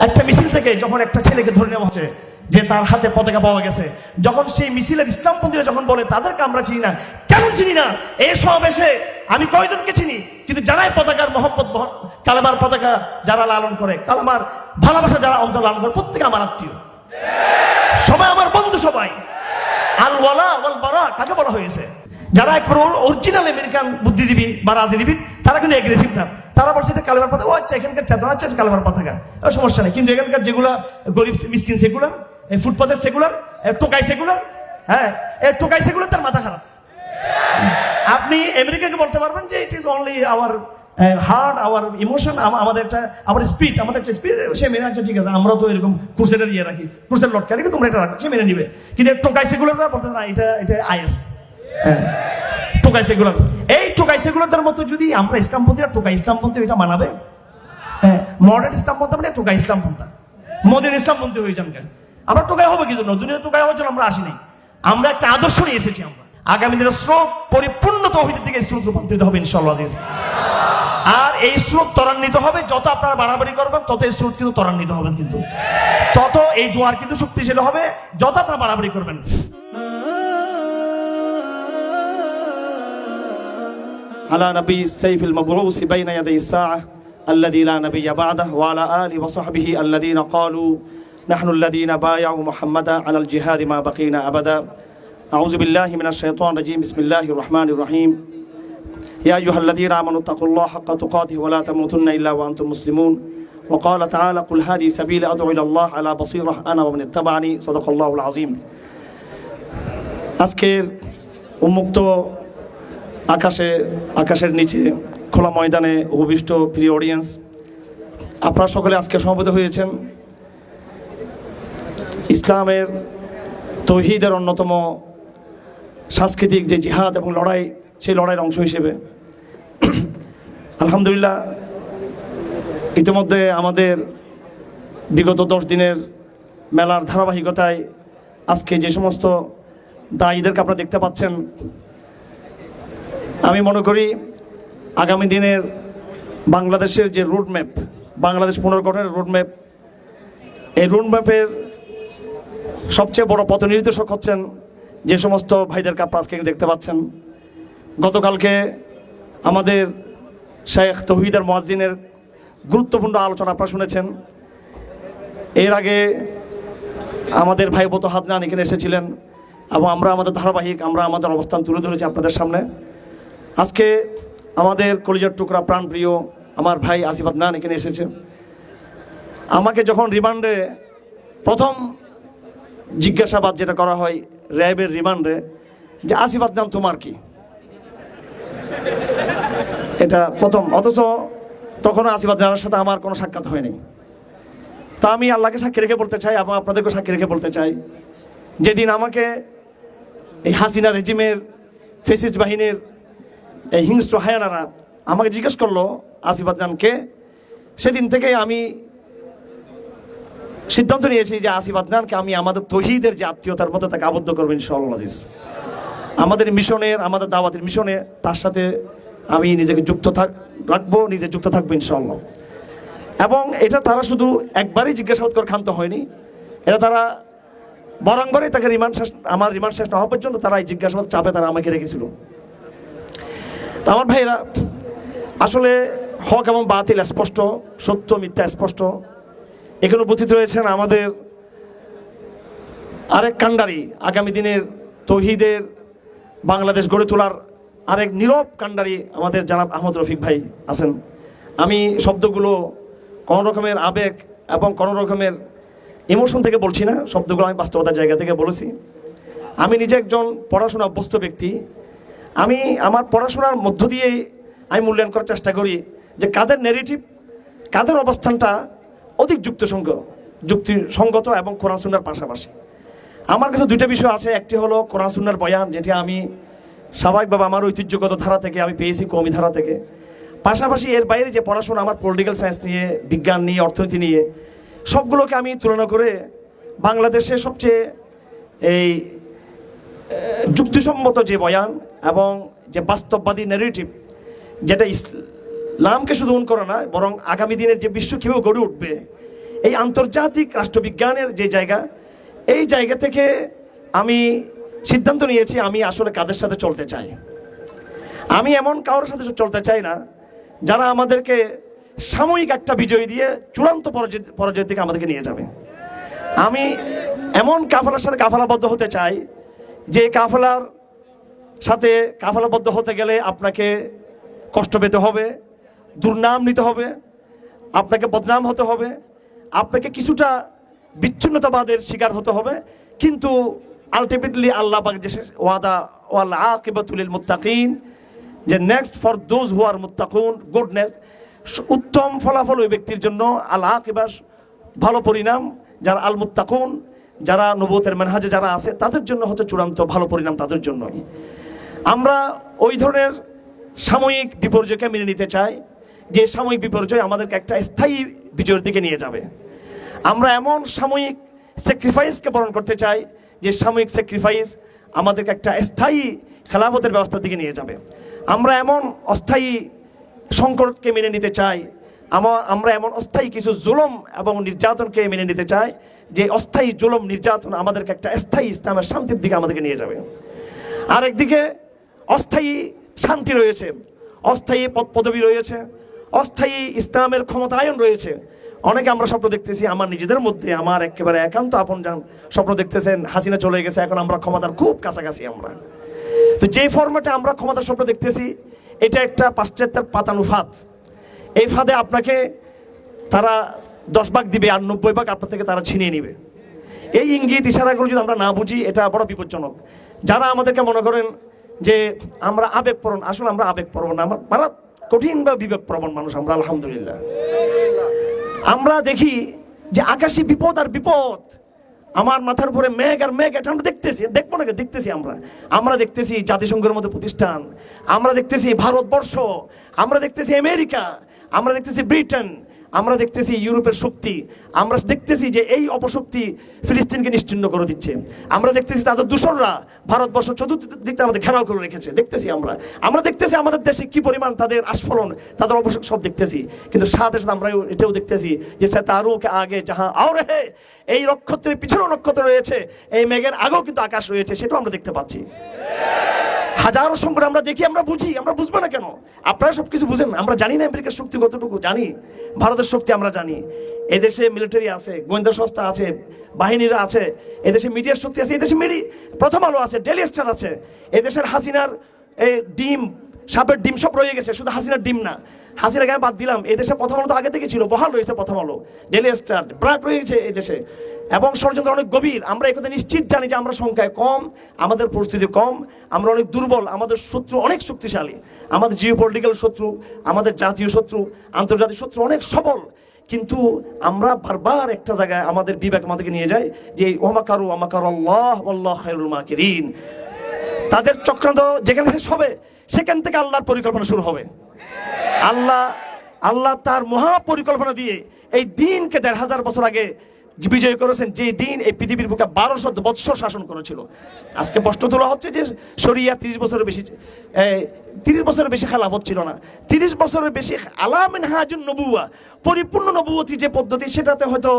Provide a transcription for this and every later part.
একটা মিছিল থেকে যখন একটা ছেলেকে ধরে নেওয়া হচ্ছে যে তার হাতে পতাকা পাওয়া গেছে, যখন সেই মিছিলের ইসলামপন্থীরা যখন বলে তাদেরকে আমরা চিনি না, কেন চিনি না? এই সমাবেশে আমি কয়জনকে চিনি, কিন্তু যারাই পতাকার মহব্বত, কালেমার পতাকা যারা লালন করে, কালেমার ভালোবাসা যারা অন্তর লালন করে, প্রত্যেকে আমার আত্মীয়, সবাই আমার বন্ধু। সবাই আল ওয়ালা ওয়াল বারা কাকে বলা হয়েছে? যারা একবার অরিজিনাল আমেরিকান বুদ্ধিজীবী বা রাজনীতিবিদ, তারা কিন্তু এগ্রেসিভ না। তারা বলছে এটা কালেমার পতাকা, ও আচ্ছা এখানকার চেতনা, আচ্ছা কালেমার পতাকা, সমস্যা নেই। কিন্তু এখানকার যেগুলা গরিব মিসকিন সেগুলার, এই ফুটপাথের সেগুলার, টোকাই সেগুলার, হ্যাঁ এই টোকাই সেগুলার, তার মাথা খারাপ। আপনি আমেরিকাকে বলতে পারবেন যে it is only our heart, our emotion, আমাদের একটা আমার স্পিড, আমাদের একটা স্পিড, সে মেনে আছে, ঠিক আছে, আমরা তো এরকম ক্রুসেডের ইয়ে রাখি, ক্রুসেড লটকে রাখি, তোমরা এটা রাখো, সে মেনে নিবে। কিন্তু টোকাই সেগুলাররা বলতে না, এটা এটা আইএস, হ্যাঁ টোকাই সেগুলার। এই টোকাই সেগুলারদের মতো যদি আমরা ইসলামপন্থীরা টোকাই ইসলামপন্থী, এটা মানাবে? হ্যাঁ, মডার্ন ইসলামপন্থা মানে টোকাই ইসলামপন্থা, মডার্ন ইসলামপন্থী হয়ে যান কেন? আমরা টোকাই হবে কি জন্য? দুনিয়া টোকাই হওয়ার জন্য আমরা আসিনি, আমরা একটা আদর্শ নিয়ে এসেছি। আমরা আগামী দিনের স্রোত পরিপূর্ণ তৌহিদের দিকে স্রোত রূপান্তরিত হবে ইনশাআল্লাহ আজিজ। আর এই স্রোত ত্বরান্বিত হবে, যত আপনারা বাড়াবাড়ি করবেন তত এই স্রোত কিন্তু ত্বরান্বিত হবে, কিন্তু তত এই জোয়ার কিন্তু শক্তিশালী হবে যত আপনারা বাড়াবাড়ি করবেন। আলা নবী সাইফুল মাবরুস বাইনা ইয়াদাই সাআহ الذي لا نبي بعده وعلى آله وصحبه الذين قالوا نحن الذين بايعوا محمدا على الجهاد ما بقينا أبدا. أعوذ بالله من الشيطان الرجيم. بسم الله الرحمن الرحيم. يا أيها الذين آمنوا اتقوا الله حق تقاته ولا تموتن إلا وأنتم مسلمون. وقال تعالى قل هذه سبيل أدعو إلى الله على بصيرة أنا ومن اتبعني. صدق الله العظيم. আজকের উন্মুক্ত আকাশের নিচে খোলা ময়দানে উপবিষ্ট প্রিয় অডিয়েন্স, আপনারা সকলে আজকে সমবেত হয়েছেন ইসলামের তৌহিদের অন্যতম সাংস্কৃতিক যে জিহাদ এবং লড়াই, সেই লড়াইয়ের অংশ হিসেবে। আলহামদুলিল্লাহ, ইতিমধ্যে আমাদের বিগত 10 দিনের মেলার ধারাবাহিকতায় আজকে যে সমস্ত দায়ীদেরকে আপনারা দেখতে পাচ্ছেন, আমি মনে করি আগামী দিনের বাংলাদেশের যে রোডম্যাপ, বাংলাদেশ পুনর্গঠনের রোডম্যাপ, এই রোডম্যাপের সবচেয়ে বড় পথ নির্দেশক হচ্ছেন যে সমস্ত ভাইদেরকে আপনারা আজকে দেখতে পাচ্ছেন। গতকালকে আমাদের শেখ তৌহিদের মুয়াজ্জিনের গুরুত্বপূর্ণ আলোচনা আপনারা শুনেছেন। এর আগে আমাদের ভাই বোতো হাদনান এখানে এসেছিলেন এবং আমরা আমাদের ধারাবাহিক আমাদের অবস্থান তুলে ধরেছি আপনাদের সামনে। আজকে আমাদের কলিজার টুকরা প্রাণপ্রিয় আমার ভাই আসিফ আদনান এখানে এসেছে। আমাকে যখন রিমান্ডে প্রথম জিজ্ঞাসাবাদ যেটা করা হয় র্যাবের রিমান্ডে, যে আসিফ আদনান তোমার কি, এটা প্রথম, অথচ তখনও আসিফ আদনানের সাথে আমার কোনো সাক্ষাৎ হয়নি। তা আমি আল্লাহকে সাক্ষী রেখে বলতে চাই এবং আপনাদেরকেও সাক্ষী রেখে বলতে চাই, যেদিন আমাকে এই হাসিনা রেজিমের ফেসিস্ট বাহিনীর এই হিংস্র হায়ানারা আমাকে জিজ্ঞেস করলো আসিফ আদনানকে, সেদিন থেকে আমি সিদ্ধান্ত নিয়েছি যে আসিফ আদনানকে আমি আমাদের তৌহিদের যে আত্মীয়তার মধ্যে তাকে আবদ্ধ করবো ইনশাআল্লাহ আজিজ। আমাদের মিশনের, আমাদের দাওয়াতের মিশনে তার সাথে আমি নিজেকে রাখবো, নিজে যুক্ত থাকবো ইনশাআল্লাহ। এবং এটা তারা শুধু একবারই জিজ্ঞাসাবাদ করে ক্ষান্ত হয়নি, এটা তারা বারংবারই তাকে আমার রিমান্ড শেষ না হওয়া পর্যন্ত তারা এই জিজ্ঞাসাবাদ চাপে তারা আমাকে রেখেছিল। তা আমার ভাইরা, আসলে হক এবং বাতিল স্পষ্ট, সত্য মিথ্যা স্পষ্ট। এখানে উপস্থিত রয়েছেন আমাদের আরেক কাণ্ডারি, আগামী দিনের তৌহিদের বাংলাদেশ গড়ে তোলার আরেক নীরব কাণ্ডারি আমাদের জনাব আহমদ রফিক ভাই আছেন। আমি শব্দগুলো কোনো রকমের আবেগ এবং কোনো রকমের ইমোশন থেকে বলছি না, শব্দগুলো আমি বাস্তবতার জায়গা থেকে বলেছি। আমি নিজে একজন পড়াশোনা অভ্যস্ত ব্যক্তি। আমি আমার পড়াশোনার মধ্য দিয়েই আমি মূল্যায়ন করার চেষ্টা করি যে কাদের নেগেটিভ, কাদের অবস্থানটা অধিক যুক্তিসঙ্গত এবং কোরআন সুন্নাহর পাশাপাশি। আমার কাছে দুইটা বিষয় আছে, একটি হলো কোরআন সুন্নাহর বয়ান, যেটি আমি স্বাভাবিকভাবে আমার ঐতিহ্যগত ধারা থেকে আমি পেয়েছি, কওমি ধারা থেকে। পাশাপাশি এর বাইরে যে পড়াশোনা আমার পলিটিক্যাল সায়েন্স নিয়ে, বিজ্ঞান নিয়ে, অর্থনীতি নিয়ে, সবগুলোকে আমি তুলনা করে বাংলাদেশে সবচেয়ে এই যুক্তিসম্মত যে বয়ান এবং যে বাস্তববাদী ন্যারেটিভ, যেটা ইসলামকে শুধু করে না বরং আগামী দিনের যে বিশ্ব কীভাবে গড়ে উঠবে এই আন্তর্জাতিক রাষ্ট্রবিজ্ঞানের যে জায়গা, এই জায়গা থেকে আমি সিদ্ধান্ত নিয়েছি আমি আসলে কাদের সাথে চলতে চাই। আমি এমন কারোর সাথে চলতে চাই না যারা আমাদেরকে সাময়িক একটা বিজয় দিয়ে চূড়ান্ত পরাজয়ের দিকে আমাদেরকে নিয়ে যাবে। আমি এমন কাফেলার সাথে কাফেলাবদ্ধ হতে চাই যে কাফেলার সাথে কাফেলাবদ্ধ হতে গেলে আপনাকে কষ্ট পেতে হবে, দুর্নাম নিতে হবে, আপনাকে বদনাম হতে হবে, আপনাকে কিছুটা বিচ্ছিন্নতাবাদের শিকার হতে হবে, কিন্তু আলটিমেটলি আল্লাহ পাক যে ওয়াদা ওয়াল আকিবাতুল লিল মুত্তাকিন, যে next for those who are মুত্তাকুন, গুডনেস, উত্তম ফলাফল ওই ব্যক্তির জন্য, আল আকিবাস ভালো পরিণাম, যারা আল মুত্তাকুন, যারা নবুয়তের মানহাজে যারা আছে তাদের জন্য হচ্ছে চূড়ান্ত ভালো পরিণাম তাদের জন্যই। আমরা ওই ধরনের সাময়িক বিপর্যয়কে মেনে নিতে চাই যে সাময়িক বিপর্যয় আমাদেরকে একটা স্থায়ী বিজয়ের দিকে নিয়ে যাবে। আমরা এমন সাময়িক স্যাক্রিফাইসকে বরণ করতে চাই যে সাময়িক স্যাক্রিফাইস আমাদেরকে একটা স্থায়ী খেলাফতের ব্যবস্থার দিকে নিয়ে যাবে। আমরা এমন অস্থায়ী সংকটকে মেনে নিতে চাই, আমরা এমন অস্থায়ী কিছু জুলুম এবং নির্যাতনকে মেনে নিতে চাই যে অস্থায়ী জুলুম নির্যাতন আমাদেরকে একটা স্থায়ী ইসলামের শান্তির দিকে আমাদেরকে নিয়ে যাবে। আর একদিকে অস্থায়ী শান্তি রয়েছে, অস্থায়ী পদ পদবি রয়েছে, অস্থায়ী ইসলামের ক্ষমতায়ন রয়েছে। অনেকে আমরা স্বপ্ন দেখতেছি আমার নিজেদের মধ্যে, আমার একেবারে একান্ত আপনজন স্বপ্ন দেখতেছেন হাসিনা চলে গেছে, এখন আমরা ক্ষমতার খুব কাছাকাছি। আমরা তো যে ফরম্যাটে আমরা ক্ষমতার স্বপ্ন দেখতেছি এটা একটা পাশ্চাত্যের পাতানো ফাঁদ। এই ফাঁদে আপনাকে তারা 10 ভাগ দিবে আর 90 ভাগ আপনার থেকে তারা ছিনিয়ে নিবে। এই ইঙ্গিত ইশারাগুলো যদি আমরা না বুঝি এটা বড় বিপজ্জনক। যারা আমাদেরকে মনে করেন যে আমরা আবেগপ্রবণ, আসলে আমরা আবেগপ্রবণ না, আমরা কঠিন বা বিবেকপ্রবণ মানুষ আমরা, আলহামদুলিল্লাহ। আমরা দেখি যে আকাশে বিপদ আর বিপদ, আমার মাথার উপরে মেঘ আর মেঘ, এটা আমরা দেখতেছি, দেখবো না দেখতেছি। আমরা দেখতেছি জাতিসংঘের মতো প্রতিষ্ঠান, আমরা দেখতেছি ভারতবর্ষ, আমরা দেখতেছি আমেরিকা, আমরা দেখতেছি ব্রিটেন, আমরা দেখতেছি ইউরোপের শক্তি, আমরা দেখতেছি যে এই অপশক্তি ফিলিস্তিনকে নিশ্চিহ্ন করে দিচ্ছে। আমরা দেখতেছি তাদের দূষণরা ভারতবর্ষ চতুর্দিকে আমাদের ঘেরাও করে রেখেছে, দেখতেছি আমরা দেখতেছি আমাদের দেশে কি পরিমাণ তাদের আস্ফলন, তাদের অপশক্তি সব দেখতেছি। কিন্তু সাথে সাথে আমরা এটাও দেখতেছি যে সেতারুকে আগে যাহা আর হে, এই নক্ষত্রের পিছনেও নক্ষত্র রয়েছে, এই মেঘের আগেও কিন্তু আকাশ রয়েছে, সেটাও আমরা দেখতে পাচ্ছি। হাজারো সংকট আমরা দেখি, আমরা বুঝি, আমরা বুঝবো না কেন? আপনারা সবকিছু বুঝেন, আমরা জানি না আমেরিকার শক্তি কতটুকু, জানি ভারতের শক্তি আমরা জানি। এদেশে মিলিটারি আছে, গোয়েন্দা সংস্থা আছে, বাহিনীরা আছে, এদেশে মিডিয়ার শক্তি আছে, এদেশে প্রথম আলো আছে, ডেইলি স্টার আছে। এদেশের হাসিনার ডিম, সাপের ডিম সব রয়ে গেছে, শুধু হাসিনার ডিম না, হাসিনা গায়ে বাদ দিলাম। এদেশে প্রথম আলো তো আগে থেকে ছিল, বহাল রয়েছে প্রথম আলো, ডেইলি স্টার, ব্রাক রয়েছে এদেশে, এবং ষড়যন্ত্র অনেক গভীর। আমরা একথা নিশ্চিত জানি যে আমরা সংখ্যায় কম, আমাদের পরিস্থিতি কম, আমরা অনেক দুর্বল, আমাদের শত্রু অনেক শক্তিশালী, আমাদের জিওপলিটিক্যাল শত্রু, আমাদের জাতীয় শত্রু, আন্তর্জাতিক শত্রু অনেক সবল। কিন্তু আমরা বারবার একটা জায়গায় আমাদের বিবেক আমাদেরকে নিয়ে যায় যে ওয়ামাকারু আল্লাহ ওয়াল্লাহু খায়রুল মাকিরিন। তাদের চক্রান্ত যেখানে শেষ হবে সেখান থেকে আল্লাহর পরিকল্পনা শুরু হবে। আল্লাহ তার মহা পরিকল্পনা দিয়ে এই দিনকে 1500 বছর আগে বিজয় করেছেন, যে দিন এই পৃথিবীর বুকে 1200 বৎসর শাসন করেছিল। আজকে প্রশ্ন তোলা হচ্ছে যে শরিয়া 30 বছরের বেশি খেলাফত ছিল না, 30 বছরের বেশি আলা মিনহাজুন নবুওয়া, পরিপূর্ণ নবুয়তি যে পদ্ধতি সেটাতে হয়তো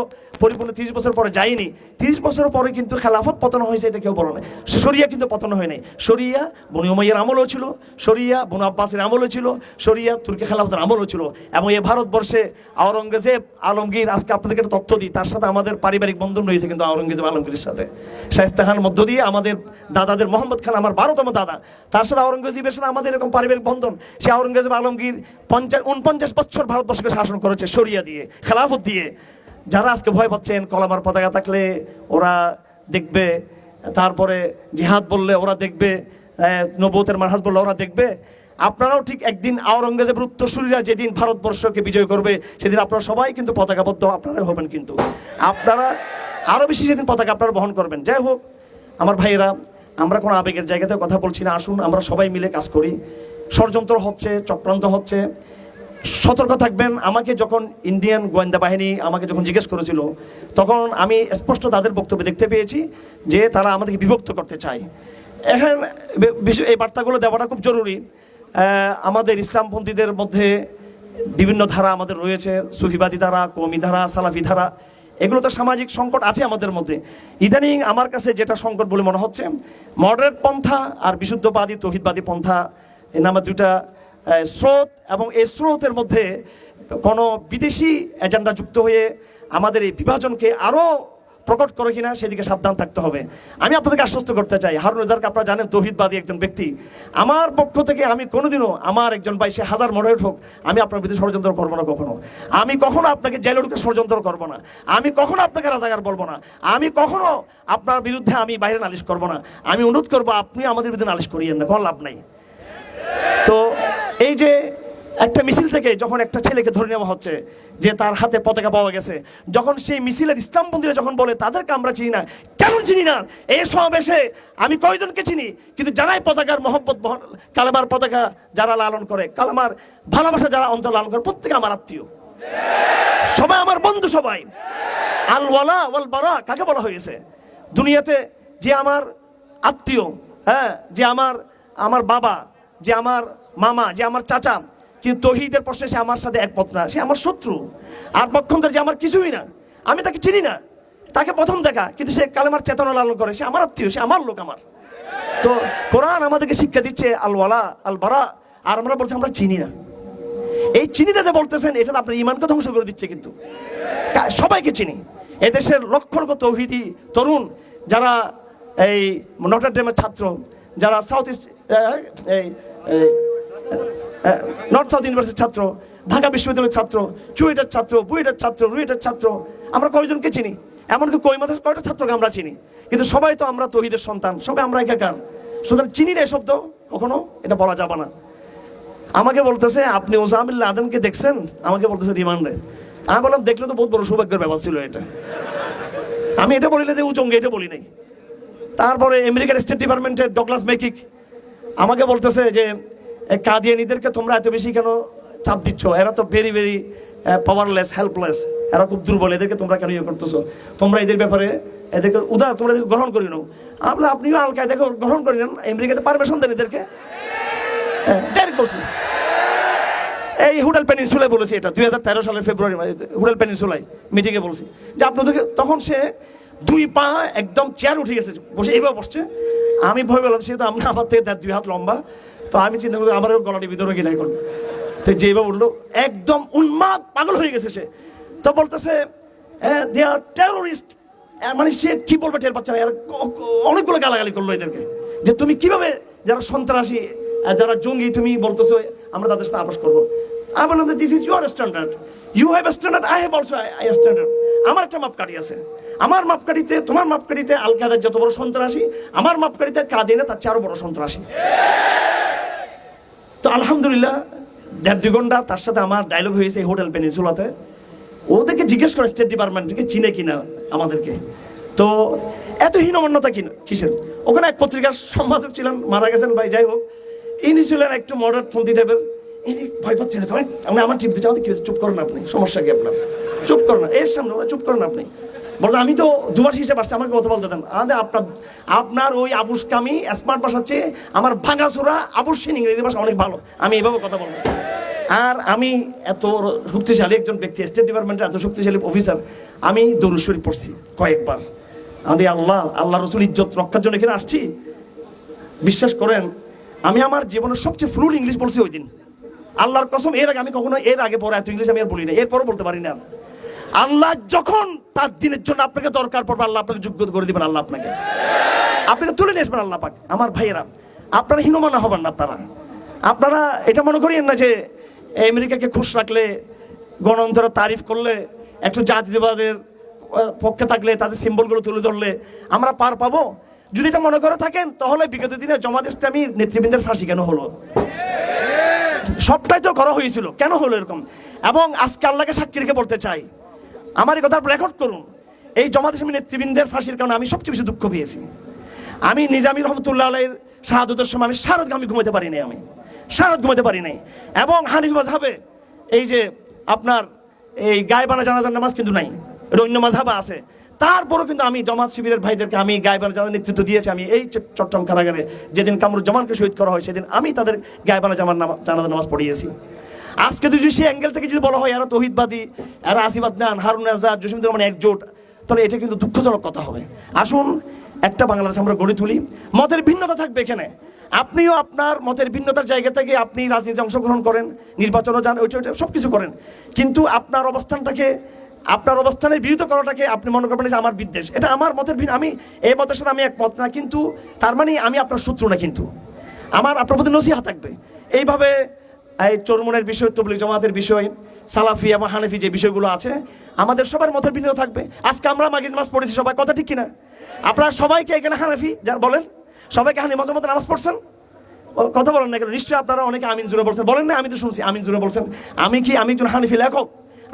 পরিপূর্ণ 30 বছর পরে যায়নি। 30 বছর পরে কিন্তু খেলাফত পতন হয়েছে, এটা কেউ বলে না। শরিয়া কিন্তু পতন হয় নাই। শরিয়া বনি উমাইয়ার আমলও ছিল, শরিয়া বনু আব্বাসের আমলও ছিল, শরিয়া তুর্কি খেলাফতের আমলও ছিল। এবং এই ভারতবর্ষে আওরঙ্গজেব আলমগীর, আজকে আপনাদেরকে একটা তথ্য দিই, তার সাথে আমাদের পারিবারিক বন্ধন রয়েছে কিন্তু আওরঙ্গজেব আলমগীরের সাথে। শায়েস্তা খানের মধ্য দিয়ে আমাদের দাদাদের, মোহাম্মদ খান আমার 12তম দাদা, তার সাথে আওরঙ্গজেবের সাথে আমাদের এরকম পারিবারিক বন্ধন। সে আওরঙ্গজেব আলমগীর 49 বছর ভারতবর্ষকে শাসন করেছে শরিয়া দিয়ে, খেলাফত দিয়ে। যারা আজকে ভয় পাচ্ছেন কলামার পতাকা থাকলে ওরা দেখবে, তারপরে জিহাদ বললে ওরা দেখবে, নবুয়তের মানহাজ বললে ওরা দেখবে, আপনারাও ঠিক একদিন আওরঙ্গজেবের উত্তরসূরিরা যেদিন ভারতবর্ষকে বিজয় করবে সেদিন আপনারা সবাই কিন্তু পতাকাবদ্ধ আপনারা হবেন, কিন্তু আপনারা আরও বেশি সেদিন পতাকা আপনারা বহন করবেন। যাই হোক আমার ভাইয়েরা, আমরা কোনো আবেগের জায়গাতে কথা বলছি না, আসুন আমরা সবাই মিলে কাজ করি। ষড়যন্ত্র হচ্ছে, চক্রান্ত হচ্ছে, সতর্ক থাকবেন। আমাকে যখন ইন্ডিয়ান গোয়েন্দা বাহিনী আমাকে যখন জিজ্ঞেস করেছিল, তখন আমি স্পষ্ট তাদের বক্তব্য দেখতে পেয়েছি যে তারা আমাদেরকে বিভক্ত করতে চায়। এখন এই বার্তাগুলো দেওয়াটা খুব জরুরি। আমাদের ইসলামপন্থীদের মধ্যে বিভিন্ন ধারা আমাদের রয়েছে, সুফিবাদী ধারা, কওমি ধারা, সালাফি ধারা। এগুলো তো সামাজিক সংকট আছে আমাদের মধ্যে। ইদানিং আমার কাছে যেটা সংকট বলে মনে হচ্ছে, মডারেট পন্থা আর বিশুদ্ধবাদী তৌহিদবাদী পন্থা এই নামে দুটা স্রোত, এবং এই স্রোতের মধ্যে কোনো বিদেশি এজেন্ডা যুক্ত হয়ে আমাদের এই বিভাজনকে আরও প্রকট করে কিনা সেদিকে সাবধান থাকতে হবে। আমি আপনাদেরকে আশ্বস্ত করতে চাই, হারুন রেজাকে আপনারা জানেন তৌহিদবাদী একজন ব্যক্তি। আমার পক্ষ থেকে আমি কোনোদিনও আমার একজন ভাই সে হাজার মডারেট হোক, আমি আপনার বিরুদ্ধে ষড়যন্ত্র করবো না কখনো। আমি কখনো আপনাকে জেলে ঢুকে ষড়যন্ত্র করবো না। আমি কখনো আপনাকে রাজাকার বলবো না। আমি কখনো আপনার বিরুদ্ধে আমি বাইরে নালিশ করবো না। আমি অনুরোধ করবো আপনি আমাদের বিরুদ্ধে নালিশ করিয়েন না, কোনো লাভ নাই। তো এই যে একটা মিছিল থেকে যখন একটা ছেলেকে ধরে নেওয়া হচ্ছে যে তার হাতে পতাকা পাওয়া গেছে, যখন সেই মিছিলের ইসলামপন্থীরা যখন বলে তাদেরকে আমরা চিনি না, কেন চিনি না? এই সমাবেশে আমি কয়জনকে চিনি, কিন্তু জানাই পতাকার মহব্বত, কালেমার পতাকা যারা লালন করে, কালেমার ভালোবাসা যারা অন্তর লালন করে, প্রত্যেকে আমার আত্মীয়, সবাই আমার বন্ধু। সবাই আল ওয়ালা ওয়াল বারা কাকে বলা হয়েছে? দুনিয়াতে যে আমার আত্মীয়, হ্যাঁ, যে আমার বাবা, যে আমার মামা, যে আমার চাচা, কিন্তু তৌহিদের প্রশ্নে সে আমার সাথে একমত না, সে আমার শত্রু। আর পক্ষান্তর যে আমার কিছুই না, আমি তাকে চিনি না, তাকে প্রথম দেখা, কিন্তু সে কালেমার চেতনা লালন করে, সে আমার আত্মীয়, সে আমার লোক, আমার। তো কোরআন আমাদেরকে শিক্ষা দিচ্ছে আল ওয়ালা আল বারা, আর আমরা বলছি আমরা চিনি না। এই চিনিটা যে বলতেছেন, এটা আপনার ইমানকে ধ্বংস করে দিচ্ছে। কিন্তু সবাইকে চিনি, এদেশের লক্ষ লক্ষ তৌহিদি তরুণ যারা এই নটর ডেমের ছাত্র, যারা সাউথ ইস্ট নর্থ সাউথ ইউনিভার্সিটির ছাত্র, ঢাকা বিশ্ববিদ্যালয়ের ছাত্র, চুয়েটের ছাত্র, বুয়েটের ছাত্র, রুয়েটের ছাত্র, আমরা কয়জনকে চিনি? এমনকি কৈমাদের কয়টা ছাত্রকে আমরা চিনি? কিন্তু সবাই তো আমরা তৌহিদের সন্তান, সবাই আমরা একাকার। সুতরাং চিনি না শব্দ কখনো এটা বলা যাবে না। আমাকে বলতেছে আপনি ওসামা বিন লাদেনকে দেখছেন? আমাকে বলতেছে রিমান্ডে। আমি বললাম দেখলে তো বহুত বড় সৌভাগ্যের ব্যাপার ছিল এটা। আমি এটা বলি না যে উচঙ্গে, এটা বলি নাই। তারপরে আমেরিকার স্টেট ডিপার্টমেন্টের ডগলাস মেকিক আমাকে বলতেছে যে কাদিয়ানীদেরকে তোমরা এত বেশি কেন চাপ দিচ্ছ? এরা তো ভেরি ভেরি পাওয়ারলেস, হেল্পলেস, এরা খুব দুর্বল, এদেরকে তোমরা কেন ইয়ে করতেছো? তোমরা এদের ব্যাপারে এদেরকে তোমরা এদেরকে গ্রহণ করি নাও। আপনিও আল কায়দাকে গ্রহণ করি নেন, আমেরিকাতে পারমিশন দেন এদেরকে। ডাইরেক্ট বলছি, এই হোটেল পেনিনসুলায় বলেছি এটা 2013 সালের ফেব্রুয়ারি মাসে হোটেল পেনিনসুলায় মিটিংয়ে বলছি যে আপনাদেরকে। তখন সে দুই পা একদম চেয়ার উঠে গেছে, বসে এইভাবে বসছে। আমি ভয় পেলাম, সে তো আমরা আমার থেকে 2 হাত লম্বা, তো আমি চিন্তা করি আমারও গলাটি ভিতরে কিনা এখন। তো যেভাবে উঠলো একদম উন্মাদ পাগল হয়ে গেছে সে। তো বলতেছে দে আর টেরোরিস্ট, মানে সে কি বলবে টের পাচ্ছে না। অনেকগুলো গালাগালি করলো এদেরকে যে তুমি কিভাবে যারা সন্ত্রাসী, যারা জঙ্গি, তুমি বলতেছো আমরা তাদের সাথে আপোষ করবো। আমি বললাম this is your standard, you have a standard, I have also I standard. আমার একটা মাপকাঠি আছে, আমার মাপকাঠিতে, তোমার মাপকাঠিতে আল কায়দার যত বড় সন্ত্রাসী, আমার মাপকাঠিতে কাদিয়ানা তার চেয়ে আরো বড় সন্ত্রাসী। তো আলহামদুলিল্লাহ 1.5-2 ঘন্টা তার সাথে আমার ডায়লগ হয়েছে এই হোটেল পেনিনসুলাতে। ওদেরকে জিজ্ঞেস করে স্টেট ডিপার্টমেন্টকে চিনে কিনা আমাদেরকে। তো এত হীনমন্যতা কিসের? ওখানে এক পত্রিকার সম্পাদক ছিলেন, মারা গেছেন ভাই, যাই হোক। ইনি ছিলেন একটু মডারেট ফন্দি টাইপের। এই যে ভয় পাচ্ছেন, আমার টিপ দিতে আমাদের কি হয়েছে? চুপ করেন আপনি, সমস্যা কি আপনার? চুপ করেন, এর সামনে চুপ করেন আপনি। বলছে আমি তো দুবার হিসেবে আসছি, আমাকে কথা বলতে দেন। আপনার ওই আবুসকামি স্মার্ট ভাষা চেয়ে আমার ভাঙাচোরা আবশ্যিক ইংরেজি ভাষা অনেক ভালো, আমি এইভাবে কথা বলবো। আর আমি এত শক্তিশালী একজন ব্যক্তি, স্টেট ডিপার্টমেন্টের এত শক্তিশালী অফিসার, আমি দরুদ শরীফ পড়ছি কয়েকবার। আমি আল্লাহ রসুল ইজ্জত রক্ষার জন্য এখানে আসছি। বিশ্বাস করেন আমি আমার জীবনের সবচেয়ে ফ্লুয়েন্ট ইংলিশ বলছি ওই দিন, আল্লাহর কসম। এর আগে আমি কখনো পরে এত ইংলিশ আমি আর বলি না, এরপরও বলতে পারি না। আল্লাহ যখন তার দিনের জন্য আপনাকে দরকার পড়বে, আল্লাহ আপনাকে যোগ্য করে দিবেন, আল্লাহ আপনাকে তুলে নিয়ে আসবেন। আল্লাহ পাক। আমার ভাইয়েরা, আপনারা হীনমনা হবেন না। আপনারা এটা মনে করিয়েন না যে আমেরিকাকে খুশ রাখলে, গণতন্ত্রের তারিফ করলে, একটু জাতীয়বাদের পক্ষে থাকলে, তাদের সিম্বলগুলো তুলে ধরলে আমরা পার পাবো। যদি এটা মনে করে থাকেন, তাহলে বিগত দিনে জামাত ইসলামীর নেতৃবৃন্দের ফাঁসি কেন হলো? সবটাই তো করা হয়েছিল, কেন হলো এরকম? এবং আজকে আল্লাহকে সাক্ষী রেখে বলতে চাই, আমার এই কথা রেকর্ড করুন, এই জামাত ইসলামী নেতৃবৃন্দের ফাঁসির কারণে আমি সবচেয়ে বেশি দুঃখ পেয়েছি। আমি নিজামী রহমতুল্লাহ আলাইহির শাহাদতের সময় আমি সারা রাত ঘুমাতে পারি নাই, ঘুমাতে পারি নাই। এবং হানিফি মাযহাবে এই যে আপনার এই গায়বানা জানাজার নামাজ কিন্তু নাই, এটা অন্য মাযহাবে আছে। তারপরও কিন্তু আমি জামাত শিবিরের ভাইদেরকে আমি গায়বানা জানাজার নেতৃত্ব দিয়েছি। আমি এই চট্টগ্রাম কারাগারে যেদিন কামরুজ্জামানকে শহীদ করা হয়, সেদিন আমি তাদের গায়বানা জানাজার নামাজ পড়িয়েছি। আজকে যদি সেই অ্যাঙ্গেল থেকে যদি বলা হয় এরা তৌহিদবাদী, এরা আসিফ আদনান, হারুন আজাদ, জসিমুদ্দিন রহমান একজোট, তাহলে এটা কিন্তু দুঃখজনক কথা হবে। আসুন একটা বাংলাদেশ আমরা গড়ে তুলি। মতের ভিন্নতা থাকবে এখানে, আপনিও আপনার মতের ভিন্নতার জায়গা থেকে আপনি রাজনীতিতে অংশগ্রহণ করেন, নির্বাচনও যান, ওইটা সব কিছু করেন, কিন্তু আপনার অবস্থানের বিরোধিতা করাটাকে আপনি মনে করবেন যে আমার বিদ্বেষ, এটা আমার মতের ভিন্ন, আমি এই মতের সাথে আমি একমত না, কিন্তু তার মানে আমি আপনার শত্রু না, কিন্তু আপনার প্রতি নসিহত থাকবে। এইভাবে এই চরমনের বিষয়, তবলিগ জামাতের বিষয়, সালাফি এবং হানাফি যে বিষয়গুলো আছে, আমাদের সবার মতের ভিন্ন থাকবে। আজকে আমরা মাগরিব নামাজ পড়েছি সবাই, কথা ঠিক কিনা? আপনারা সবাইকে এখানে হানাফি যা বলেন, সবাইকে হানি মতো নামাজ পড়ছেন, কথা বলেন না কেন? নিশ্চয়ই আপনারা অনেকে আমিন জুড়ে বলছেন, বলেন না? আমি তো শুনছি আমিন জুড়ে বলছেন। আমি একজন হানিফি লেখক,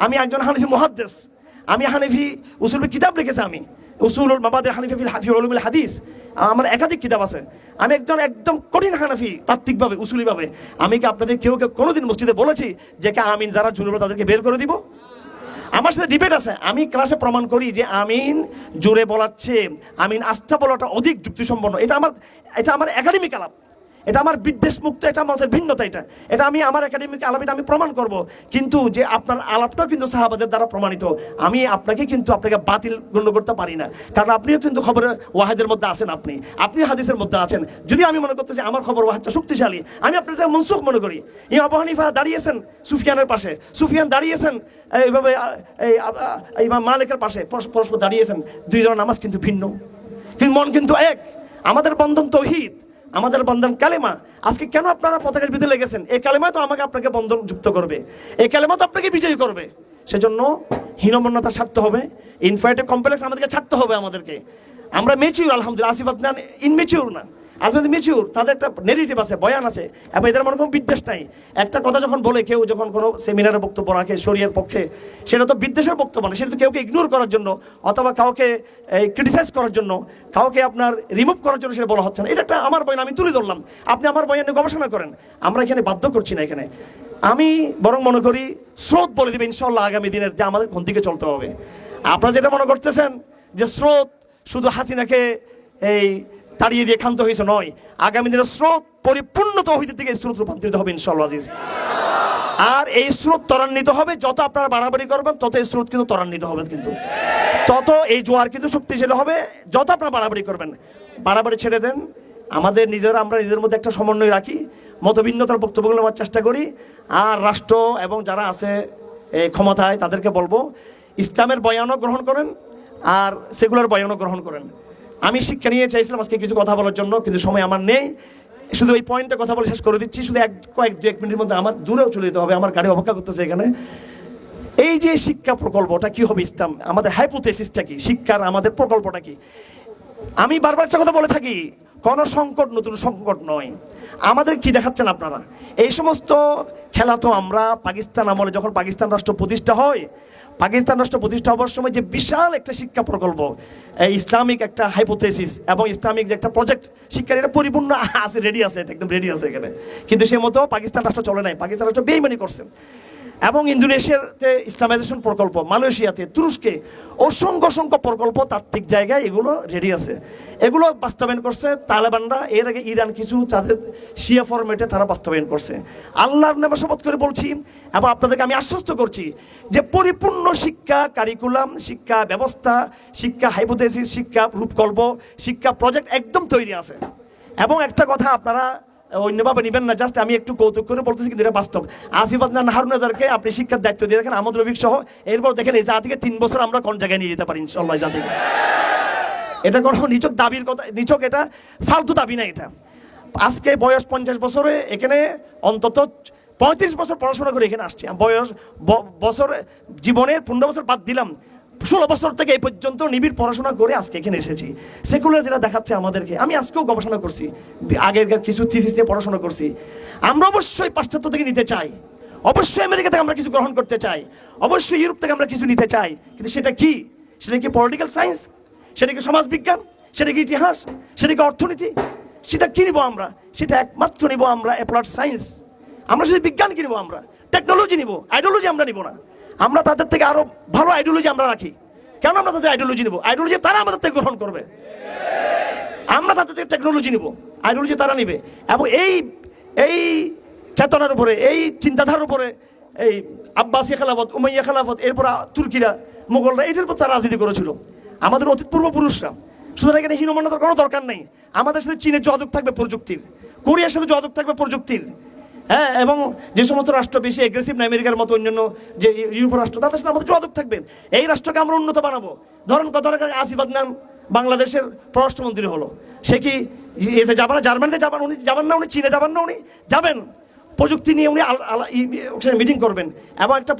আমি একজন হানিফি মুহাদ্দিস, আমি হানিফি উসুলের কিতাব লিখেছি, আমি উসুলুল মাবাদির হানিফি ফি উলুমিল হাদিস, আমার একাধিক কিতাব আছে। আমি একদম কঠিন হানাফি তাত্ত্বিকভাবে, উসুলিভাবে। আমি কি আপনাদের কেউ কোনোদিন মসজিদে বলেছি যে কে আমিন যারা জুড়ে তাদেরকে বের করে দিব? আমার সাথে ডিবেট আছে, আমি ক্লাসে প্রমাণ করি যে আমিন জোরে বলাচ্ছে, আমিন আস্থা বলাটা অধিক যুক্তিসম্পন্ন। এটা আমার একাডেমিক আলাপ, এটা আমার বিদ্বেষ মুক্ত, এটা আমাদের ভিন্নতা, এটা আমি আমার একাডেমিক আলাপ, এটা আমি প্রমাণ করব। কিন্তু যে আপনার আলাপটাও কিন্তু সাহাবাদের দ্বারা প্রমাণিত, আমি আপনাকে বাতিল গণ্য করতে পারি না, কারণ আপনিও কিন্তু খবরে ওয়াহিদের মধ্যে আছেন, আপনিও হাদিসের মধ্যে আছেন। যদি আমি মনে করতেছি আমার খবর ওয়াহিদটা শক্তিশালী, আমি আপনাদের মনসুখ মনে করি। ইমাম আবু হানিফা দাঁড়িয়েছেন সুফিয়ানের পাশে, সুফিয়ান দাঁড়িয়েছেন এইভাবে ইমাম মালিকের পাশে, পরস্পর দাঁড়িয়েছেন, দুইজনের নামাজ কিন্তু ভিন্ন, কিন্তু মন কিন্তু এক। আমাদের বন্ধন তৌহিদ, আমাদের বন্ধন কালেমা। আজকে কেন আপনারা পতাকার বিরুদ্ধে লেগেছেন? এই কালেমা তো আপনাকে বন্ধন যুক্ত করবে, এই কালেমা তো আপনাকে বিজয়ী করবে। সেজন্য হীনমন্যতা ছাড়তে হবে, ইনফ্যাক্ট কমপ্লেক্স আমাদেরকে ছাড়তে হবে। আমরা মেচিউর, আলহামদুলিল্লাহ। আসিফ আদনান ইনমেচিউর না, আজকে মেচিউর, তাদের একটা নেগেটিভ আছে, বয়ান আছে, এবং এদের মনে কোনো বিদ্বেষ নাই। একটা কথা যখন বলে কেউ, যখন কোনো সেমিনারে বক্তব্য রাখে শরিয়ার পক্ষে, সেটা তো বিদ্বেষের বক্তব্য না, সেটা তো কাউকে ইগনোর করার জন্য অথবা কাউকে ক্রিটিসাইজ করার জন্য, কাউকে আপনার রিমুভ করার জন্য সেটা বলা হচ্ছে না। এটা একটা আমার বয়ান, আমি তুলে ধরলাম, আপনি আমার বয়ানে গবেষণা করেন, আমরা এখানে বাধ্য করছি না। এখানে আমি বরং মনে করি স্রোত বলে দিবে ইনশাল্লাহ আগামী দিনের যে আমাদের কোন দিকে চলতে হবে। আপনারা যেটা মনে করতেছেন যে স্রোত শুধু হাসিনাকে তাড়িয়ে দিয়ে ক্ষান্ত হয়েছে, নয়, আগামী দিনের স্রোত পরিপূর্ণ তৌহিদের দিকে স্রোত রূপান্তরিত হবে ইনশাআল্লাহ আজিজ। আর এই স্রোত ত্বরান্বিত হবে, যত আপনারা বাড়াবাড়ি করবেন তত এই স্রোত কিন্তু ত্বরান্বিত হবে, কিন্তু তত এই জোয়ার কিন্তু শক্তিশালী হবে, যত আপনারা বাড়াবাড়ি করবেন। বাড়াবাড়ি ছেড়ে দেন, আমরা নিজেদের মধ্যে একটা সমন্বয় রাখি, মতভিন্নতার বক্তব্যগুলো নেওয়ার চেষ্টা করি। আর রাষ্ট্র এবং যারা আছে ক্ষমতায় তাদেরকে বলবো ইসলামের বয়ানও গ্রহণ করেন আর সেকুলার বয়ানও গ্রহণ করেন। আমি শিক্ষা নিয়ে চাইছিলাম আজকে কিছু কথা বলার জন্য, কিন্তু সময় আমার নেই। শুধু এই পয়েন্টে কথা বলে শেষ করে দিচ্ছি। শুধু দু এক মিনিটের মধ্যে আমার দূরেও চলে যেতে হবে, আমার গাড়ি অপেক্ষা করতেছে এখানে। এই যে শিক্ষা প্রকল্পটা কি হবে, ইসলাম আমাদের হাইপোথেসিসটা কি, শিক্ষার আমাদের প্রকল্পটা কি? আমি বারবার একটা কথা বলে থাকি, কোনো সংকট নতুন সংকট নয়। আমাদের কি দেখাচ্ছেন আপনারা? এই সমস্ত খেলা তো আমরা পাকিস্তান আমলে, যখন পাকিস্তান রাষ্ট্র প্রতিষ্ঠা হয়, পাকিস্তান রাষ্ট্র প্রতিষ্ঠা হওয়ার সময় যে বিশাল একটা শিক্ষা প্রকল্প, ইসলামিক একটা হাইপোথেসিস এবং ইসলামিক যে একটা প্রজেক্ট শিক্ষার, এটা পরিপূর্ণ আছে, রেডি আছে, এটা একদম রেডি আছে এখানে, কিন্তু সে মতো পাকিস্তান রাষ্ট্র চলে নাই। পাকিস্তান রাষ্ট্র বেইমানি করছে। এবং ইন্দোনেশিয়াতে ইসলামাইজেশন প্রকল্প, মালয়েশিয়াতে, তুরস্কে অসংখ্য প্রকল্প তাত্ত্বিক জায়গায় এগুলো রেডি আছে, এগুলো বাস্তবায়ন করছে তালেবানরা। এর আগে ইরান কিছু তাদের শিয়া ফরম্যাটে তারা বাস্তবায়ন করছে। আল্লাহর নামে শপথ করে বলছি এবং আপনাদেরকে আমি আশ্বস্ত করছি যে পরিপূর্ণ শিক্ষা কারিকুলাম, শিক্ষা ব্যবস্থা, শিক্ষা হাইপোথেসিস, শিক্ষা রূপকল্প, শিক্ষা প্রজেক্ট একদম তৈরি আছে। এবং একটা কথা আপনারা অন্যভাবে নেবেন না, জাস্ট আমি একটু কৌতুক করে বলতেছি, কিন্তু এটা বাস্তব। আসিফ আদনান, হারুন আজারকে আপনি শিক্ষার দায়িত্ব দিয়ে দেখেন, আমাদের রফিক সহ, এরপর দেখেন এই জাতিকে 3 বছর আমরা কোন জায়গায় নিয়ে যেতে পারি ইনশাআল্লাহ জাতিকে। এটা কোনো নিছক দাবির কথা, নিছক এটা ফালতু দাবি না। এটা আজকে বয়স 50 বছরে এখানে অন্তত 35 বছর পড়াশোনা করে এখানে আসছি। বছর জীবনের 15 বছর বাদ দিলাম, 16 বছর থেকে এই পর্যন্ত নিবিড় পড়াশোনা করে আজকে এখানে এসেছি। সেকুলার যেটা দেখাচ্ছে আমাদেরকে, আমি আজকেও গবেষণা করছি, আগের কিছু থিসিস নিয়ে পড়াশোনা করছি। আমরা অবশ্যই পাশ্চাত্য থেকে নিতে চাই, অবশ্যই আমেরিকা থেকে আমরা কিছু গ্রহণ করতে চাই, অবশ্যই ইউরোপ থেকে আমরা কিছু নিতে চাই, কিন্তু সেটা কি? সেটা কি পলিটিক্যাল সায়েন্স, সেটা কি সমাজবিজ্ঞান, সেটা কি ইতিহাস, সেটা কি অর্থনীতি? সেটা কি নিব আমরা? সেটা একমাত্র নিব আমরা অ্যাপ্লাইড সায়েন্স। আমরা শুধু বিজ্ঞান কি নিব? আমরা টেকনোলজি নিব, আইডিওলজি আমরা নিব না। আমরা তাদের থেকে আরো ভালো আইডিওলজি আমরা রাখি। কেন আমরা তাদের আইডিওলজি নিব? আইডিওলজি তারা আমাদের থেকে গ্রহণ করবে। আমরা তাদের থেকে টেকনোলজি নিব, আইডিওলজি তারা নিবে। এবং এই চেতনার উপরে, এই চিন্তাধারার উপরে এই আব্বাসী খেলাফত, উমাইয়া খেলাফত, এরপর তুর্কিরা, মোগলরা এটার উপর তারা রাজনীতি করেছিল, আমাদের অতীত পূর্বপুরুষরা। সুতরাং এখানে হীনমন্যতার কোনো দরকার নেই। আমাদের সাথে চীনের যোগাযোগ থাকবে প্রযুক্তির, কোরিয়ার সাথে যোগাযোগ থাকবে প্রযুক্তির, হ্যাঁ, এবং যে সমস্ত রাষ্ট্র বেশি এগ্রেসিভ না, আমেরিকার মতো অন্যান্য যে ইউরোপীয় রাষ্ট্র, তাদের সাথে আমাদের যোগাযোগ থাকবে। এই রাষ্ট্রকে আমরা উন্নত বানাবো। ধরেন কত টাকা আসিফ আদনান বাংলাদেশের পররাষ্ট্রমন্ত্রী হলো, সে কি এতে যাবেন না? জার্মানিতে যাবেন উনি, যাবেন না উনি? চীনে যাবেন না উনি? যাবেন। প্রযুক্তি নিয়ে উনি মিটিং করবেন এবং একটা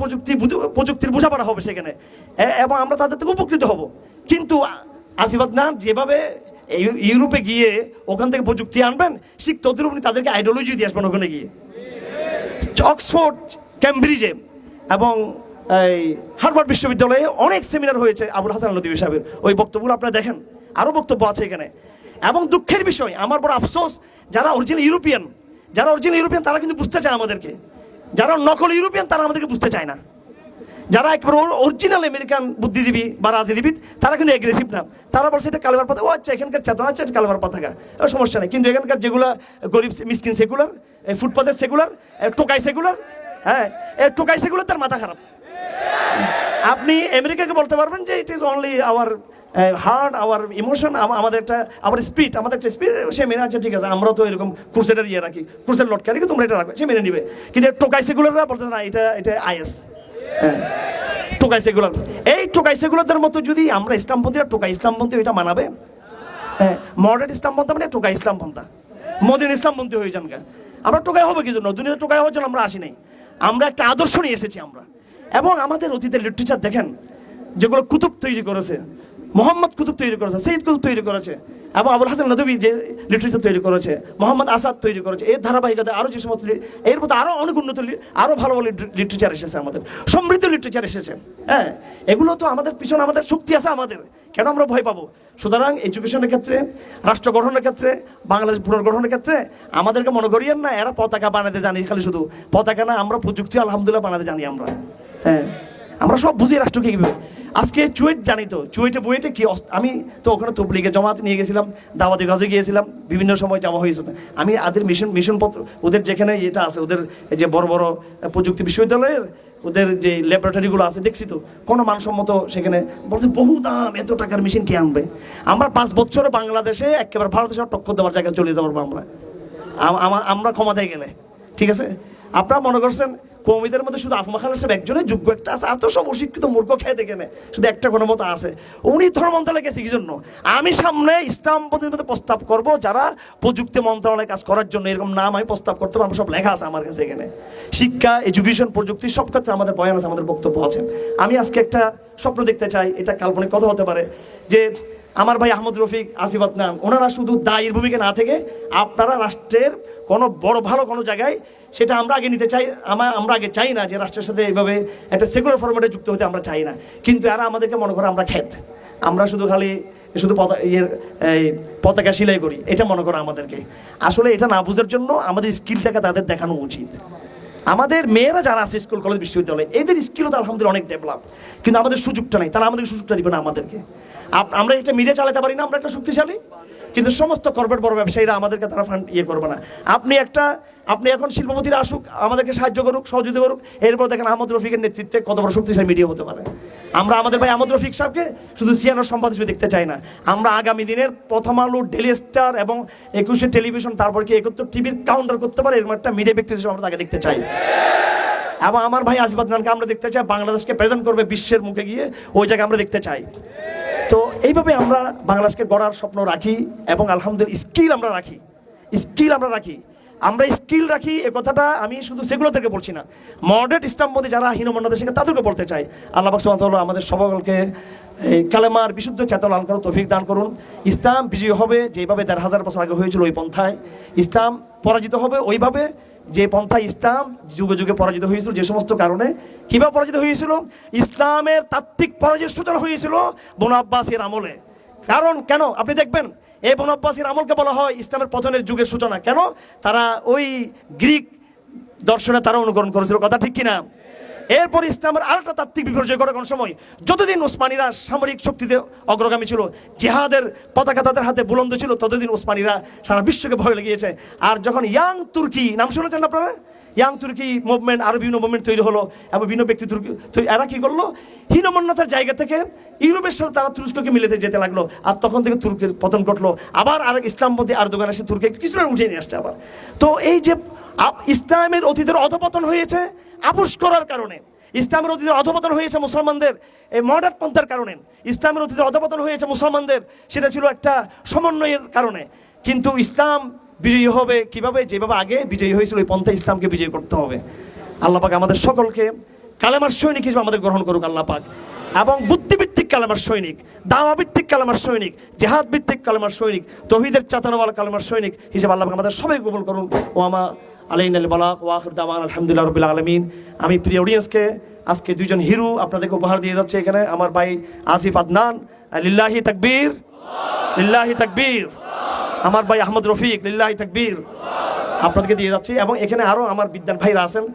প্রযুক্তির বোঝাপড়া হবে সেখানে, এবং আমরা তাদের থেকে উপকৃত হব। কিন্তু আসিফ আদনান যেভাবে ইউরোপে গিয়ে ওখান থেকে প্রযুক্তি আনবেন, শিখতে ওদের উনি তাদেরকে আইডিওলজি দিয়ে আসবেন ওখানে গিয়ে। অক্সফোর্ড, ক্যামব্রিজে এবং এই হার্ভার্ড বিশ্ববিদ্যালয়ে অনেক সেমিনার হয়েছে আবুল হাসান নদভী সাহেবের, ওই বক্তব্যগুলো আপনারা দেখেন, আরও বক্তব্য আছে এখানে। এবং দুঃখের বিষয়, আমার বড় আফসোস, যারা অরিজিনাল ইউরোপিয়ান তারা কিন্তু বুঝতে চায় আমাদেরকে, যারা নকল ইউরোপিয়ান তারা আমাদেরকে বুঝতে চায় না। যারা একেবারে অরিজিনাল আমেরিকান বুদ্ধিজীবী বা রাজনীতিবিদ তারা কিন্তু এগ্রেসিভ না, তারা বলছে এটা কালেবার পতাকা, ও আচ্ছা এখানকার চেতনা, আচ্ছা কালেবার পতাকা, সমস্যা নেই। কিন্তু এখানকার যেগুলা গরিব মিসকিন সেকুলার, ফুটপাথের সেকুলার, টোকাই সেকুলার, হ্যাঁ, টোকাই সেকুলার, তার মাথা খারাপ। আপনি আমেরিকাকে বলতে পারবেন যে it is only our heart, our emotion, আমাদের একটা আওয়ার স্পিরিট, আমাদের একটা স্পিরিট, সে মেনে আছে, ঠিক আছে, আমরাও তো এরকম ক্রুসেডার ইয়ে রাখি, ক্রুসেড লটকা রাখি, তোমরা এটা রাখবে, সে মেনে নিবে। কিন্তু টোকাই সেকুলাররা বলতে না, এটা আইএস, হ্যাঁ, টোকাই সেকুলার। এই টোকাই সেকুলারদের মতো যদি আমরা ইসলামপন্থীরা টোকাই ইসলামপন্থী, ওইটা মানাবে? হ্যাঁ, মডার্ন ইসলামপন্থা মানে টোকাই ইসলামপন্থা, মদিন ইসলামপন্থী হয়ে যান গা। আমরা টোকাই হবে কি জন্য? দুনিয়াতে টোকাই হওয়ার জন্য আমরা আসি নাই, আমরা একটা আদর্শ নিয়ে এসেছি আমরা। এবং আমাদের অতীতের লিটারেচার দেখেন, যেগুলো কুতুব তৈরি করেছে, মোহাম্মদ কুতুব তৈরি করেছে, সৈয়দ কুতুব তৈরি করেছে, এবং আবুল হাসান নদভী যে লিটারেচার তৈরি করেছে, মোহাম্মদ আসাদ তৈরি করেছে, এর ধারাবাহিকতা আরও যে সমস্ত, এর মধ্যে আরও অনেক উন্নত, আরও ভালো ভালো লিটারেচার এসেছে, আমাদের সমৃদ্ধ লিটারেচার এসেছে। হ্যাঁ, এগুলো তো আমাদের পিছনে আমাদের শক্তি আছে আমাদের, কেন আমরা ভয় পাবো? সুতরাং এডুকেশনের ক্ষেত্রে, রাষ্ট্র গঠনের ক্ষেত্রে, বাংলাদেশ পুনর্গঠনের ক্ষেত্রে আমাদেরকে মনে করিয়েন না এরা পতাকা বানাতে জানি, খালি শুধু পতাকা না, আমরা প্রযুক্তি আলহামদুলিল্লাহ বানাতে জানি আমরা। হ্যাঁ, আমরা সব বুঝি রাষ্ট্রকে কীভাবে। আজকে চুয়েট জানি তো, বুয়েটে কি, আমি তো ওখানে তবলিগে জমাতে নিয়ে গেছিলাম, দাওয়াতি কাজে গিয়েছিলাম, বিভিন্ন সময় যাওয়া হয়েছে। আমি ওদের মিশনপত্র, ওদের যেখানে এটা আছে, ওদের যে বড় বড় প্রযুক্তি বিশ্ববিদ্যালয়ের ওদের যে ল্যাবরেটরিগুলো আছে, দেখছি তো কোনো মানসম্মত, সেখানে বলতে বহু দাম, এত টাকার মেশিন কে আনবে? আমরা 5 বছরে বাংলাদেশে একেবারে ভারতের সাথে টক্কর দেওয়ার জায়গায় চলে যেতে পারবো আমরা ক্ষমতায় গেলে, ঠিক আছে? আপনারা মনে করছেন কৌমিদের মধ্যে শুধু আফমা খালের সাহেব একজনের যোগ্য একটা আছে, এত সব অশিক্ষিত মূর্খ খেয়ে দেখে নেয়, শুধু একটা কোনো মতো আছে, উনি ধর্ম মন্ত্রণালয়ে গেছে কি জন্য? আমি সামনে ইসলামপন্থীর মধ্যে প্রস্তাব করব, যারা প্রযুক্তি মন্ত্রণালয়ে কাজ করার জন্য, এরকম নাম আমি প্রস্তাব করতে পারবো, সব লেখা আছে আমার কাছে এখানে। শিক্ষা, এডুকেশন, প্রযুক্তি সব ক্ষেত্রে আমাদের বয়ান আছে, আমাদের বক্তব্য আছে। আমি আজকে একটা স্বপ্ন দেখতে চাই, এটা কাল্পনিক কথা হতে পারে, যে আমার ভাই আহমদ রফিক, আসিফ আদনান, ওনারা শুধু দায়ীর ভূমিকা না থেকে আপনারা রাষ্ট্রের কোনো বড় ভালো কোনো জায়গায়, সেটা আমরা আগে নিতে চাই। আমরা আগে চাই না যে রাষ্ট্রের সাথে এইভাবে একটা সেকুলার ফরম্যাটে যুক্ত হতে আমরা চাই না, কিন্তু এরা আমাদেরকে মনে করে আমরা খেত, আমরা শুধু খালি পতাকা সিলাই করি, এটা মনে করো আমাদেরকে। আসলে এটা না বোঝার জন্য আমাদের স্কিলটাকে তাদের দেখানো উচিত। আমাদের মেয়েরা যারা আছে স্কুল, কলেজ, বিশ্ববিদ্যালয়, এদের স্কিলও তো আলহামদুলিল্লাহ অনেক ডেভেলপ, কিন্তু আমাদের সুযোগটা নেই, তারা আমাদের সুযোগটা দিবে না আমাদেরকে। আমরা এটা মিডিয়া চালাতে পারি না, আমরা একটা শক্তিশালী, কিন্তু সমস্ত কর্পোরেট বড় ব্যবসায়ীরা আমাদেরকে তারা ফান্ড করবে না। আপনি এখন শিল্পপতিরা আসুক, আমাদেরকে সাহায্য করুক, সহযোগিতা করুক, এরপর দেখেন আহমদ রফিকের নেতৃত্বে কত বড় শক্তিশালী মিডিয়া হতে পারে। আমরা আমাদের ভাই আহমদ রফিক সাহেবকে শুধু সিয়ানোর সম্পাদক হিসেবে দেখতে চাই না, আমরা আগামী দিনের প্রথম আলো, ডেলি স্টার এবং 21 টেলিভিশন, তারপর কি 71 টিভির কাউন্টার করতে পারে, এরকম একটা মিডিয়া ব্যক্তি হিসেবে আমরা তাকে দেখতে চাই। এবং আমার ভাই আসিফ আদনানকে আমরা দেখতে চাই বাংলাদেশকে প্রেজেন্ট করবে বিশ্বের মুখে গিয়ে, ওই জায়গায় আমরা দেখতে চাই। তো এইভাবে আমরা বাংলাদেশকে গড়ার স্বপ্ন রাখি, এবং আলহামদুলিল্লাহ স্কিল আমরা রাখি। আমরা স্কিল রাখি, এ কথাটা আমি শুধু সেগুলোদেরকে বলছি না, মডার্ন ইসলামপন্থী যারা হীনমন্য দেশে তাদেরকে বলতে চাই। আল্লাহ পাক সুবহানাহু ওয়া তাআলা আমাদের সকলকে এই কালেমার বিশুদ্ধ চেতনা লালন করার তৌফিক দান করুন। ইসলাম বিজয়ী হবে যেভাবে 1500 বছর আগে হয়েছিল ওই পন্থায়, ইসলাম পরাজিত হবে ওইভাবে যে পন্থায় ইসলাম যুগে যুগে পরাজিত হয়েছিল। যে সমস্ত কারণে কিভাবে পরাজিত হয়েছিল, ইসলামের তাত্ত্বিক পরাজয়ের সূচনা হয়েছিল বনু আব্বাসীর আমলে। কারণ কেন আপনি দেখবেন, এই বনু আব্বাসীর আমলকে বলা হয় ইসলামের পতনের যুগের সূচনা। কেন? তারা ওই গ্রিক দর্শনে তারা অনুকরণ করেছিল, কথা ঠিক কিনা? এরপর ইসলামের আরেকটা তাত্ত্বিক বিপর্যয় ঘটে কোন সময়, যতদিন ওসমানীরা সামরিক শক্তিতে অগ্রগামী ছিল, জিহাদের পতাকা তাদের হাতে বুলন্দ ছিল, ততদিন ওসমানীরা সারা বিশ্বকে ভয় লেগিয়েছে। আর যখন ইয়াং তুর্কি, নাম শুনেছেন আপনারা? ইয়াং তুর্কি মুভমেন্ট, আরো বিভিন্ন মুভমেন্ট তৈরি হলো এবং বিভিন্ন ব্যক্তি তুর্কি এরা কি করলো, হীনমন্যতার জায়গা থেকে ইউরোপের সাথে তারা তুরস্ককে মিলেতে যেতে লাগলো। আর তখন থেকে তুর্কির পতন ঘটলো। আবার আরেক ইসলামপন্থী দোকান এসে তুর্কি কিছুটা উঠিয়ে নিয়ে আসছে আবার। তো এই যে ইসলামের অতীতের অধপতন হয়েছে আপোষ করার কারণে, ইসলামের অতীতের অধপতন হয়েছে মুসলমানদের এই মডার্ন পন্থার কারণে, ইসলামের অতীতের অধপতন হয়েছে মুসলমানদের সেটা ছিল একটা সমন্বয়ের কারণে। কিন্তু ইসলাম বিজয়ী হবে কিভাবে? যেভাবে আগে বিজয়ী হয়েছিল ওই পন্থা ইসলামকে বিজয়ী করতে হবে। আল্লাহ পাক আমাদের সকলকে কালেমার সৈনিক হিসেবে আমাদের গ্রহণ করুক আল্লাহ পাক, এবং বুদ্ধিভিত্তিক কালেমার সৈনিক, দাওয়াভিত্তিক কালেমার সৈনিক, জেহাদ ভিত্তিক কালেমার সৈনিক, তৌহিদের চাতানওয়ালা কালেমার সৈনিক হিসেবে আল্লাহ পাক আমাদের সবাই কবুল করুন। ও আমা আলাইনাল বালাগ ওয়া আখির দাওয়ানা আলহামদুলিল্লাহি রাব্বিল আলামিন। আমি প্রিয় অডিয়েন্সকে আজকে দুইজন হিরো আপনাদেরকে উপহার দিয়ে যাচ্ছে এখানে। আমার ভাই আসিফ আদনান, লিল্লাহি তাকবীর, লিল্লাহি তাকবীর। আমার ভাই আহমদ রফিক, লিল্লাহি তাকবীর, আপনাদেরকে দিয়ে যাচ্ছি। এবং এখানে আরো আমার বিদ্যান ভাইরা আছেন।